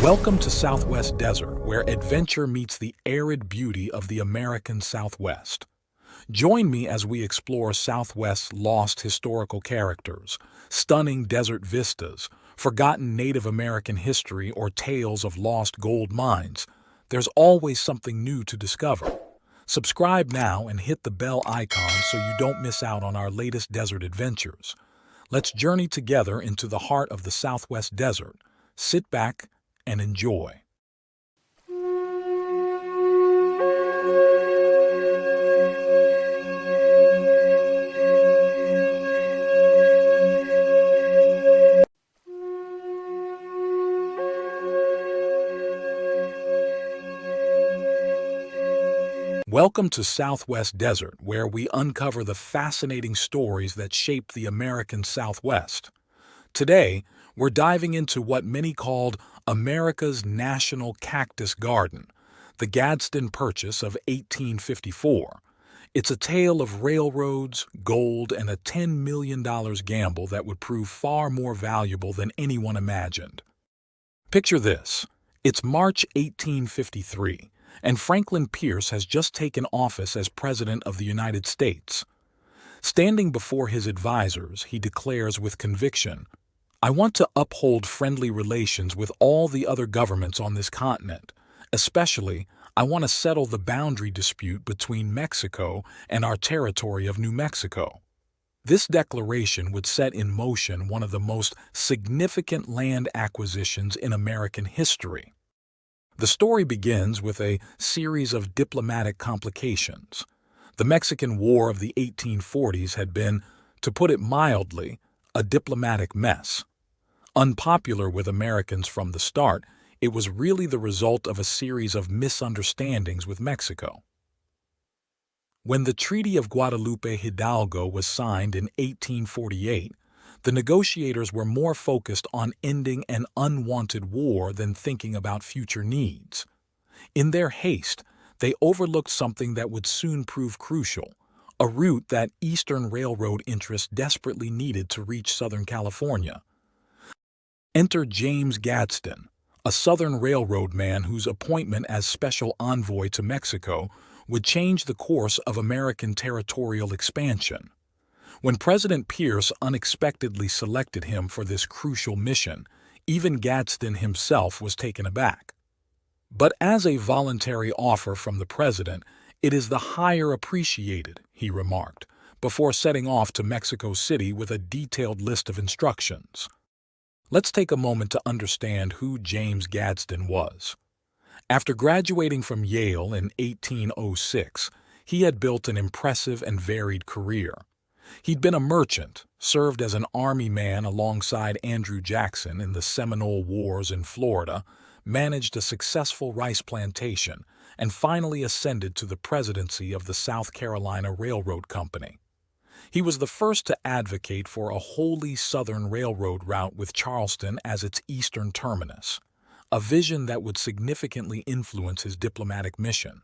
Welcome to Southwest Desert, where adventure meets the arid beauty of the American Southwest. Join me as we explore Southwest's lost historical characters, stunning desert vistas, forgotten Native American history, or tales of lost gold mines. There's always something new to discover. Subscribe now and hit the bell icon so you don't miss out on our latest desert adventures. Let's journey together into the heart of the Southwest Desert. Sit back and enjoy. Welcome to Southwest Desert, where we uncover the fascinating stories that shape the American Southwest. Today, we're diving into what many called America's National Cactus Garden, the Gadsden Purchase of 1854. It's a tale of railroads, gold, and a $10 million gamble that would prove far more valuable than anyone imagined. Picture this. It's March 1853, and Franklin Pierce has just taken office as President of the United States. Standing before his advisors, he declares with conviction, "I want to uphold friendly relations with all the other governments on this continent. Especially, I want to settle the boundary dispute between Mexico and our territory of New Mexico." This declaration would set in motion one of the most significant land acquisitions in American history. The story begins with a series of diplomatic complications. The Mexican War of the 1840s had been, to put it mildly, a diplomatic mess. Unpopular with Americans from the start, it was really the result of a series of misunderstandings with Mexico. When the Treaty of Guadalupe Hidalgo was signed in 1848, the negotiators were more focused on ending an unwanted war than thinking about future needs. In their haste, they overlooked something that would soon prove crucial, a route that Eastern Railroad interests desperately needed to reach Southern California. Enter James Gadsden, a Southern Railroad man whose appointment as special envoy to Mexico would change the course of American territorial expansion. When President Pierce unexpectedly selected him for this crucial mission, even Gadsden himself was taken aback. "But as a voluntary offer from the president, it is the higher appreciated," he remarked, before setting off to Mexico City with a detailed list of instructions. Let's take a moment to understand who James Gadsden was. After graduating from Yale in 1806, he had built an impressive and varied career. He'd been a merchant, served as an army man alongside Andrew Jackson in the Seminole Wars in Florida, managed a successful rice plantation, and finally ascended to the presidency of the South Carolina Railroad Company. He was the first to advocate for a wholly southern railroad route with Charleston as its eastern terminus, a vision that would significantly influence his diplomatic mission.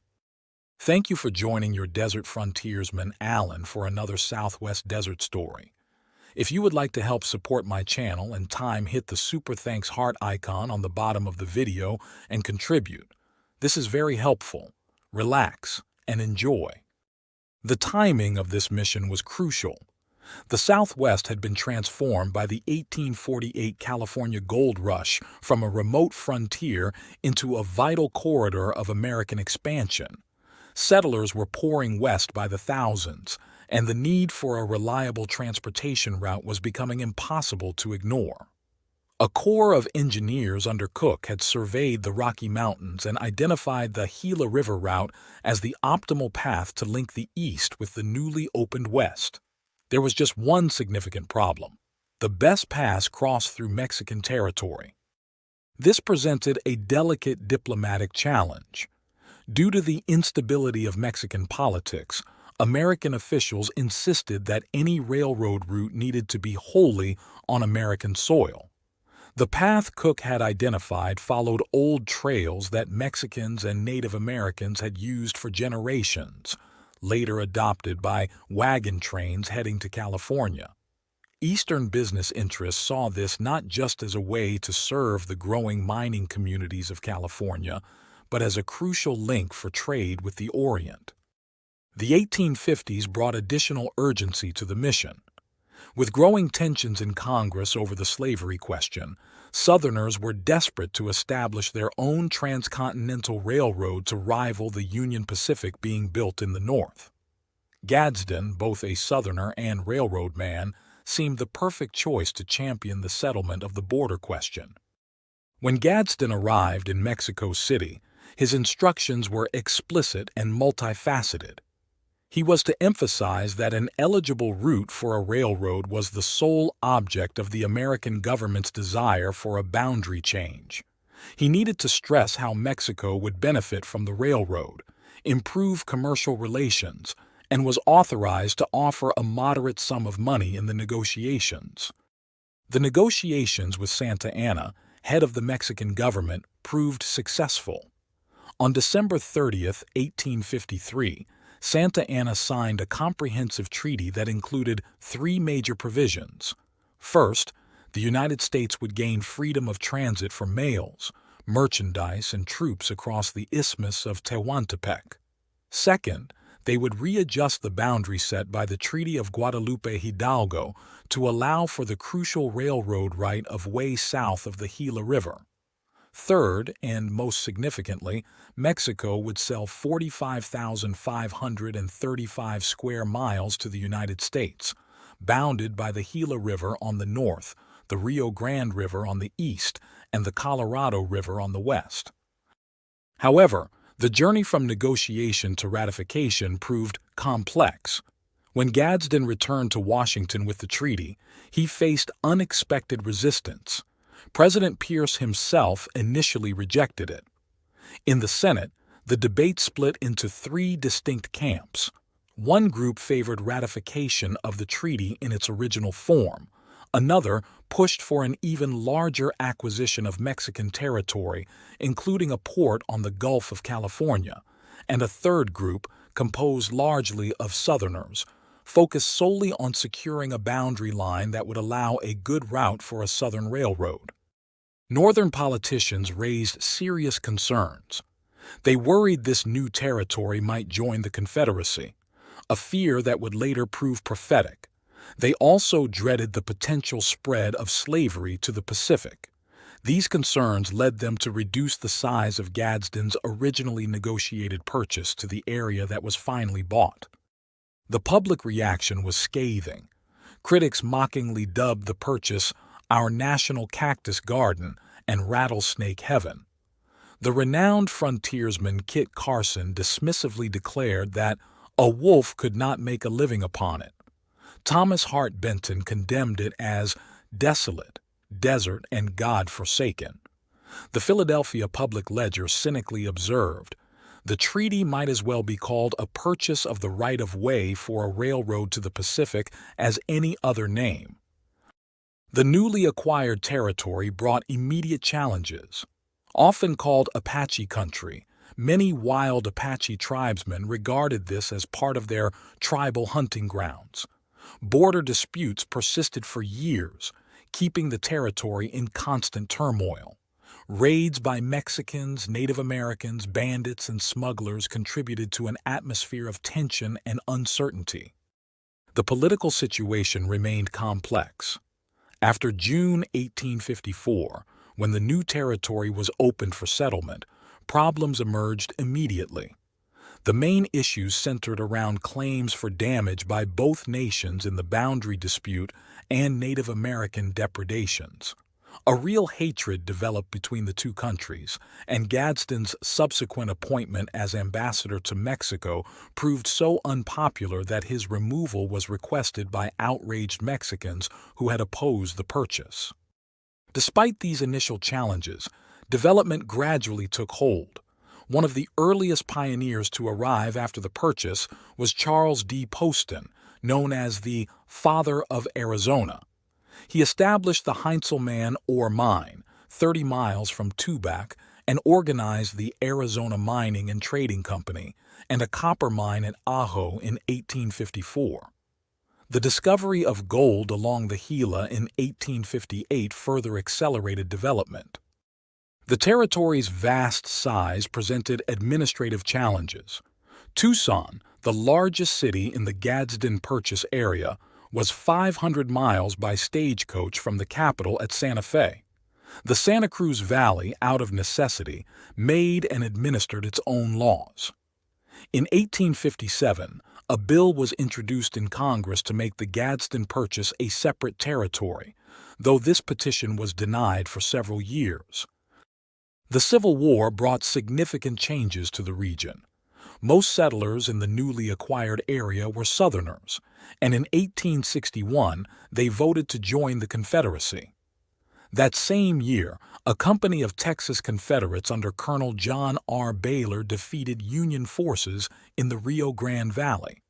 Thank you for joining your desert frontiersman, Alan, for another Southwest Desert story. If you would like to help support my channel and time, hit the super thanks heart icon on the bottom of the video and contribute. This is very helpful. Relax and enjoy. The timing of this mission was crucial. The Southwest had been transformed by the 1848 California gold rush from a remote frontier into a vital corridor of American expansion. Settlers were pouring west by the thousands, and the need for a reliable transportation route was becoming impossible to ignore. A corps of engineers under Cook had surveyed the Rocky Mountains and identified the Gila River route as the optimal path to link the East with the newly opened West. There was just one significant problem. The best pass crossed through Mexican territory. This presented a delicate diplomatic challenge. Due to the instability of Mexican politics, American officials insisted that any railroad route needed to be wholly on American soil. The path Cook had identified followed old trails that Mexicans and Native Americans had used for generations, later adopted by wagon trains heading to California. Eastern business interests saw this not just as a way to serve the growing mining communities of California, but as a crucial link for trade with the Orient. The 1850s brought additional urgency to the mission. With growing tensions in Congress over the slavery question, Southerners were desperate to establish their own transcontinental railroad to rival the Union Pacific being built in the North. Gadsden, both a Southerner and railroad man, seemed the perfect choice to champion the settlement of the border question. When Gadsden arrived in Mexico City, his instructions were explicit and multifaceted. He was to emphasize that an eligible route for a railroad was the sole object of the American government's desire for a boundary change. He needed to stress how Mexico would benefit from the railroad, improve commercial relations, and was authorized to offer a moderate sum of money in the negotiations. The negotiations with Santa Anna, head of the Mexican government, proved successful. On December 30, 1853, Santa Anna signed a comprehensive treaty that included three major provisions. First, the United States would gain freedom of transit for mails, merchandise, and troops across the Isthmus of Tehuantepec. Second, they would readjust the boundary set by the Treaty of Guadalupe Hidalgo to allow for the crucial railroad right of way south of the Gila River. Third, and most significantly, Mexico would sell 45,535 square miles to the United States, bounded by the Gila River on the north, the Rio Grande River on the east, and the Colorado River on the west. However, the journey from negotiation to ratification proved complex. When Gadsden returned to Washington with the treaty, he faced unexpected resistance. President Pierce himself initially rejected it. In the Senate, the debate split into three distinct camps. One group favored ratification of the treaty in its original form. Another pushed for an even larger acquisition of Mexican territory, including a port on the Gulf of California. And a third group, composed largely of Southerners, focused solely on securing a boundary line that would allow a good route for a Southern railroad. Northern politicians raised serious concerns. They worried this new territory might join the Confederacy, a fear that would later prove prophetic. They also dreaded the potential spread of slavery to the Pacific. These concerns led them to reduce the size of Gadsden's originally negotiated purchase to the area that was finally bought. The public reaction was scathing. Critics mockingly dubbed the purchase "our national cactus garden" and "rattlesnake heaven." The renowned frontiersman Kit Carson dismissively declared that a wolf could not make a living upon it. Thomas Hart Benton condemned it as desolate, desert, and God-forsaken. The Philadelphia Public Ledger cynically observed, "The treaty might as well be called a purchase of the right-of-way for a railroad to the Pacific as any other name." The newly acquired territory brought immediate challenges. Often called Apache country, many wild Apache tribesmen regarded this as part of their tribal hunting grounds. Border disputes persisted for years, keeping the territory in constant turmoil. Raids by Mexicans, Native Americans, bandits, and smugglers contributed to an atmosphere of tension and uncertainty. The political situation remained complex. After June 1854, when the new territory was opened for settlement, problems emerged immediately. The main issues centered around claims for damage by both nations in the boundary dispute and Native American depredations. A real hatred developed between the two countries, and Gadsden's subsequent appointment as ambassador to Mexico proved so unpopular that his removal was requested by outraged Mexicans who had opposed the purchase. Despite these initial challenges, development gradually took hold. One of the earliest pioneers to arrive after the purchase was Charles D. Poston, known as the "Father of Arizona." He established the Heinzelman ore mine, 30 miles from Tubac, and organized the Arizona Mining and Trading Company and a copper mine at Ajo in 1854. The discovery of gold along the Gila in 1858 further accelerated development. The territory's vast size presented administrative challenges. Tucson, the largest city in the Gadsden Purchase area, was 500 miles by stagecoach from the capital at Santa Fe. The Santa Cruz Valley, out of necessity, made and administered its own laws. In 1857, a bill was introduced in Congress to make the Gadsden Purchase a separate territory, though this petition was denied for several years. The Civil War brought significant changes to the region. Most settlers in the newly acquired area were Southerners, and in 1861 they voted to join the Confederacy. That same year, a company of Texas Confederates under Colonel John R. Baylor defeated Union forces in the Rio Grande Valley.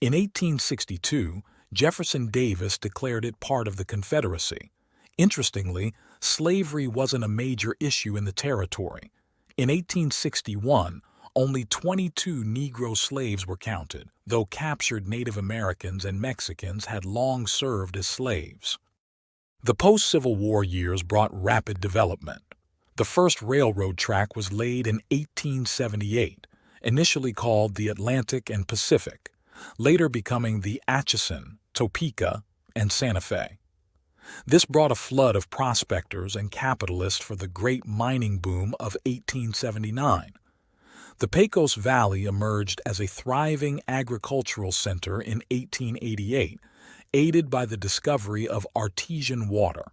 In 1862, Jefferson Davis declared it part of the Confederacy. Interestingly, slavery wasn't a major issue in the territory. In 1861, only 22 Negro slaves were counted, though captured Native Americans and Mexicans had long served as slaves. The post-Civil War years brought rapid development. The first railroad track was laid in 1878, initially called the Atlantic and Pacific, later becoming the Atchison, Topeka, and Santa Fe. This brought a flood of prospectors and capitalists for the great mining boom of 1879. The Pecos Valley emerged as a thriving agricultural center in 1888, aided by the discovery of artesian water.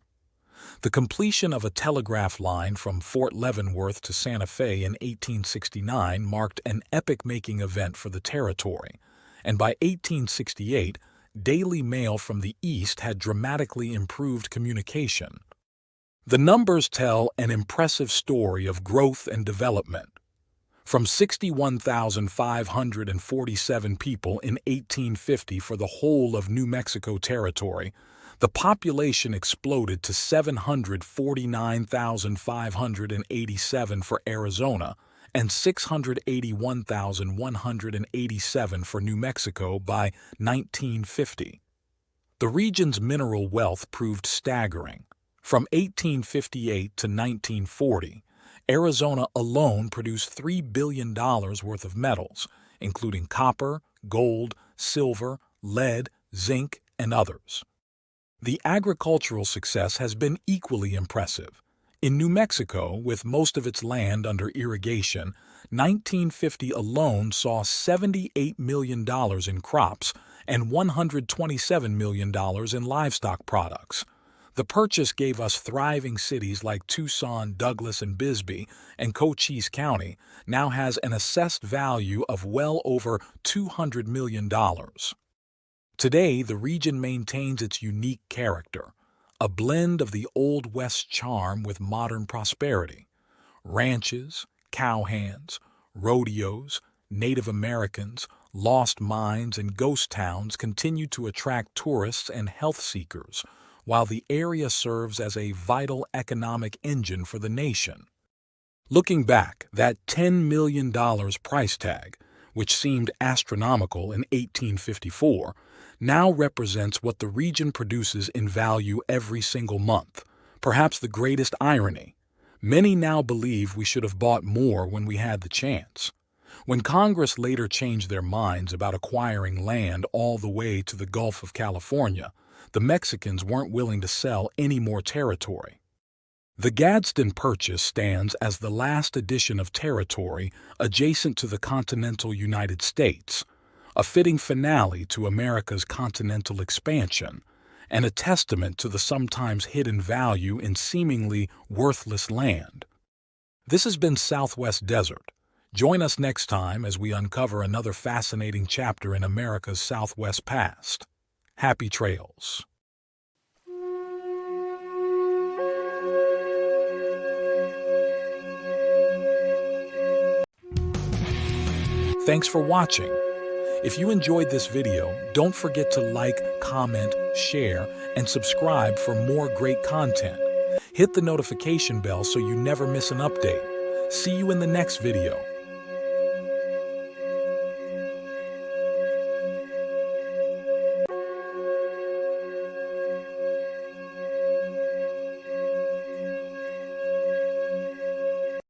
The completion of a telegraph line from Fort Leavenworth to Santa Fe in 1869 marked an epoch-making event for the territory, and by 1868, daily mail from the east had dramatically improved communication. The numbers tell an impressive story of growth and development. From 61,547 people in 1850 for the whole of New Mexico Territory, the population exploded to 749,587 for Arizona and 681,187 for New Mexico by 1950. The region's mineral wealth proved staggering. From 1858 to 1940, Arizona alone produced $3 billion worth of metals, including copper, gold, silver, lead, zinc, and others. The agricultural success has been equally impressive. In New Mexico, with most of its land under irrigation, 1950 alone saw $78 million in crops and $127 million in livestock products. The purchase gave us thriving cities like Tucson, Douglas, and Bisbee, and Cochise County now has an assessed value of well over $200 million. Today, the region maintains its unique character, a blend of the Old West charm with modern prosperity. Ranches, cowhands, rodeos, Native Americans, lost mines, and ghost towns continue to attract tourists and health seekers, while the area serves as a vital economic engine for the nation. Looking back, that $10 million price tag, which seemed astronomical in 1854, now represents what the region produces in value every single month. Perhaps the greatest irony. Many now believe we should have bought more when we had the chance. When Congress later changed their minds about acquiring land all the way to the Gulf of California, the Mexicans weren't willing to sell any more territory. The Gadsden Purchase stands as the last edition of territory adjacent to the continental United States, a fitting finale to America's continental expansion, and a testament to the sometimes hidden value in seemingly worthless land. This has been Southwest Desert. Join us next time as we uncover another fascinating chapter in America's Southwest past. Happy trails. Thanks for watching. If you enjoyed this video, don't forget to like, comment, share, and subscribe for more great content. Hit the notification bell so you never miss an update. See you in the next video.